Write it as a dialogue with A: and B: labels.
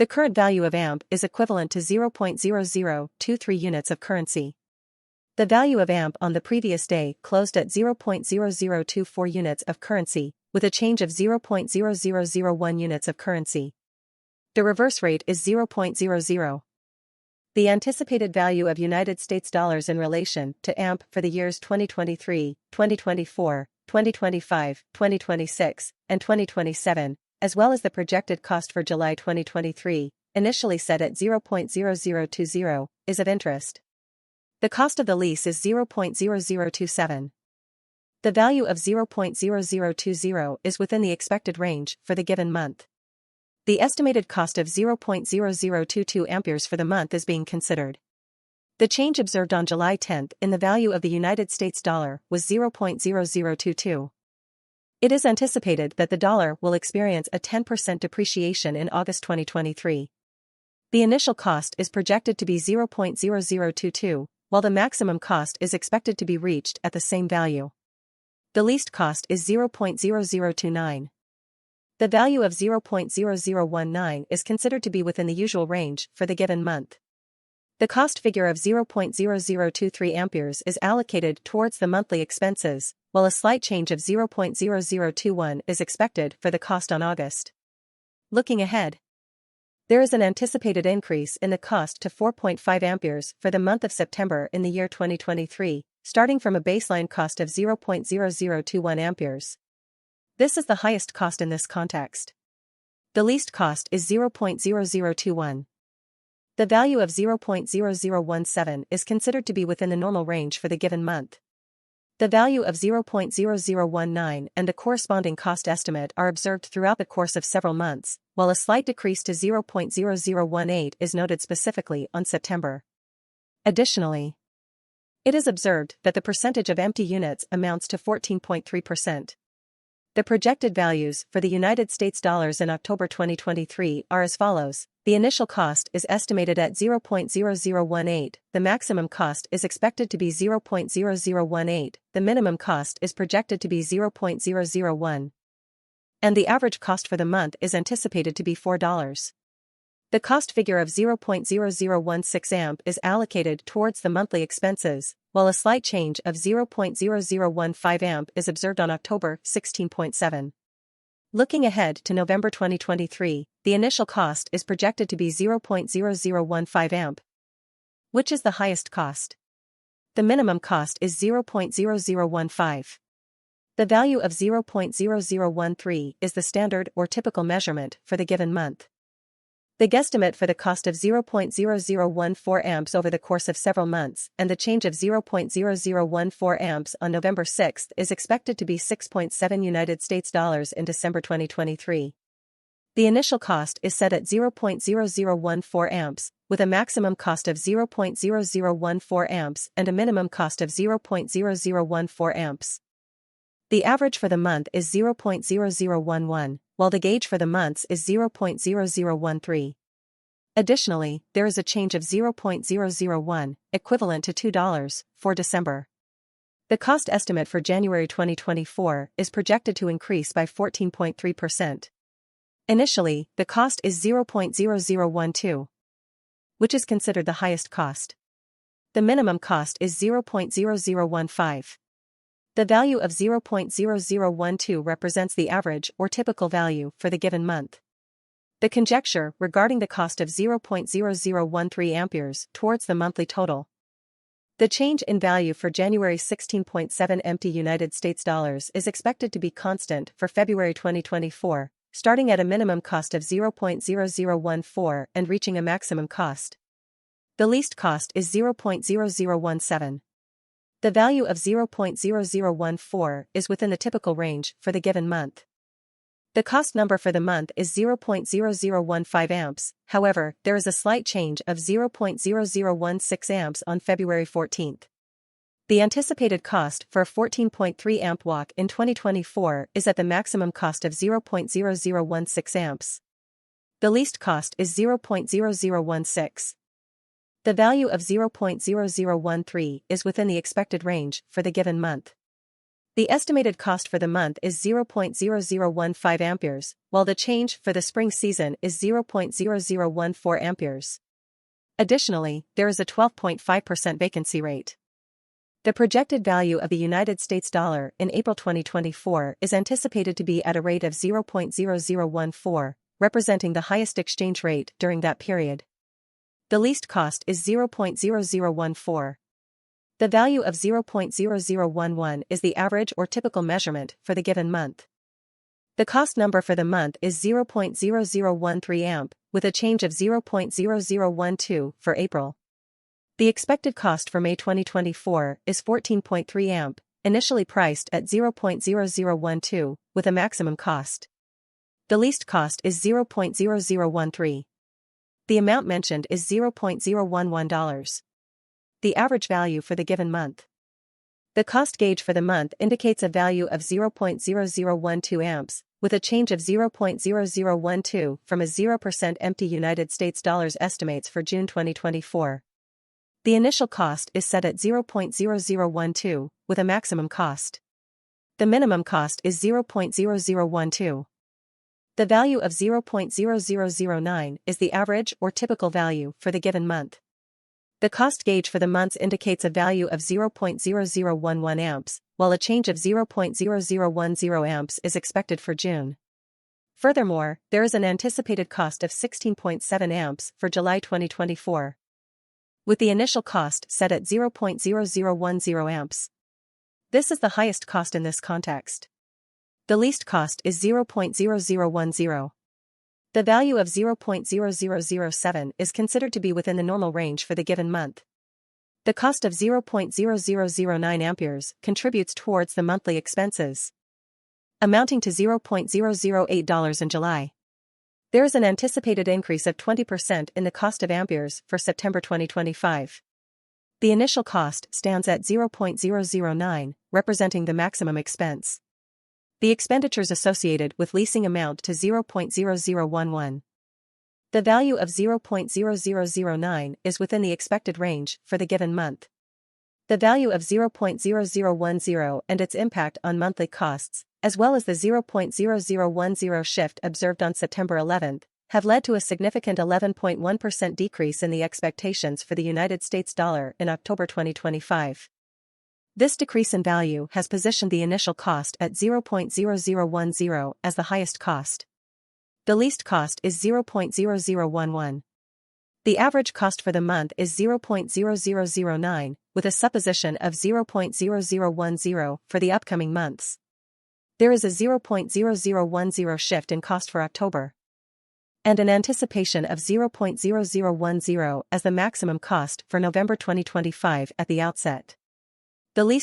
A: The current value of AMP is equivalent to 0.0023 units of currency. The value of AMP on the previous day closed at 0.0024 units of currency, with a change of 0.0001 units of currency. The reverse rate is 0.00. The anticipated value of United States dollars in relation to AMP for the years 2023, 2024, 2025, 2026, and 2027, as well as the projected cost for July 2023, initially set at 0.0020, is of interest. The cost of the lease is 0.0027. The value of 0.0020 is within the expected range for the given month. The estimated cost of 0.0022 amperes for the month is being considered. The change observed on July 10 in the value of the United States dollar was 0.0022. It is anticipated that the dollar will experience a 10% depreciation in August 2023. The initial cost is projected to be 0.0022, while the maximum cost is expected to be reached at the same value. The least cost is 0.0029. The value of 0.0019 is considered to be within the usual range for the given month. The cost figure of 0.0023 amperes is allocated towards the monthly expenses, while a slight change of 0.0021 is expected for the cost on August. Looking ahead, there is an anticipated increase in the cost to 4.5 amperes for the month of September in the year 2023, starting from a baseline cost of 0.0021 amperes. This is the highest cost in this context. The least cost is 0.0021. The value of 0.0017 is considered to be within the normal range for the given month. The value of 0.0019 and the corresponding cost estimate are observed throughout the course of several months, while a slight decrease to 0.0018 is noted specifically on September. Additionally, it is observed that the percentage of empty units amounts to 14.3%. The projected values for the United States dollars in October 2023 are as follows. The initial cost is estimated at 0.0018, the maximum cost is expected to be 0.0018, the minimum cost is projected to be 0.001. And the average cost for the month is anticipated to be $4. The cost figure of 0.0016 amp is allocated towards the monthly expenses, while a slight change of 0.0015 amp is observed on October 16.7. Looking ahead to November 2023, the initial cost is projected to be 0.0015 amp, which is the highest cost. The minimum cost is 0.0015. The value of 0.0013 is the standard or typical measurement for the given month. The guesstimate for the cost of 0.0014 amps over the course of several months and the change of 0.0014 amps on November 6 is expected to be 6.7 United States dollars in December 2023. The initial cost is set at 0.0014 amps, with a maximum cost of 0.0014 amps and a minimum cost of 0.0014 amps. The average for the month is 0.0011, while the gauge for the months is 0.0013. Additionally, there is a change of 0.001, equivalent to $2, for December. The cost estimate for January 2024 is projected to increase by 14.3%. Initially, the cost is 0.0012, which is considered the highest cost. The minimum cost is 0.0015. The value of 0.0012 represents the average or typical value for the given month. The conjecture regarding the cost of 0.0013 amperes towards the monthly total. The change in value for January 16.7 empty United States dollars is expected to be constant for February 2024, starting at a minimum cost of 0.0014 and reaching a maximum cost. The least cost is 0.0017. The value of 0.0014 is within the typical range for the given month. The cost number for the month is 0.0015 amps, however, there is a slight change of 0.0016 amps on February 14. The anticipated cost for a 14.3 amp watt in 2024 is at the maximum cost of 0.0016 amps. The least cost is 0.0016. The value of 0.0013 is within the expected range for the given month. The estimated cost for the month is 0.0015 amperes, while the change for the spring season is 0.0014 amperes. Additionally, there is a 12.5% vacancy rate. The projected value of the United States dollar in April 2024 is anticipated to be at a rate of 0.0014, representing the highest exchange rate during that period. The least cost is 0.0014. The value of 0.0011 is the average or typical measurement for the given month. The cost number for the month is 0.0013 amp, with a change of 0.0012 for April. The expected cost for May 2024 is 14.3 amp, initially priced at 0.0012, with a maximum cost. The least cost is 0.0013. The amount mentioned is $0.011. The average value for the given month. The cost gauge for the month indicates a value of 0.0012 amps, with a change of 0.0012 from a 0% empty United States dollars estimates for June 2024. The initial cost is set at 0.0012, with a maximum cost. The minimum cost is 0.0012. The value of 0.0009 is the average or typical value for the given month. The cost gauge for the months indicates a value of 0.0011 amps, while a change of 0.0010 amps is expected for June. Furthermore, there is an anticipated cost of 16.7 amps for July 2024. With the initial cost set at 0.0010 amps. This is the highest cost in this context. The least cost is 0.0010. The value of 0.0007 is considered to be within the normal range for the given month. The cost of 0.0009 amperes contributes towards the monthly expenses, amounting to $0.008 in July. There is an anticipated increase of 20% in the cost of amperes for September 2025. The initial cost stands at 0.009, representing the maximum expense. The expenditures associated with leasing amount to 0.0011. The value of 0.0009 is within the expected range for the given month. The value of 0.0010 and its impact on monthly costs, as well as the 0.0010 shift observed on September 11th, have led to a significant 11.1% decrease in the expectations for the United States dollar in October 2025. This decrease in value has positioned the initial cost at 0.0010 as the highest cost. The least cost is 0.0011. The average cost for the month is 0.0009, with a supposition of 0.0010 for the upcoming months. There is a 0.0010 shift in cost for October, and an anticipation of 0.0010 as the maximum cost for November 2025 at the outset. The least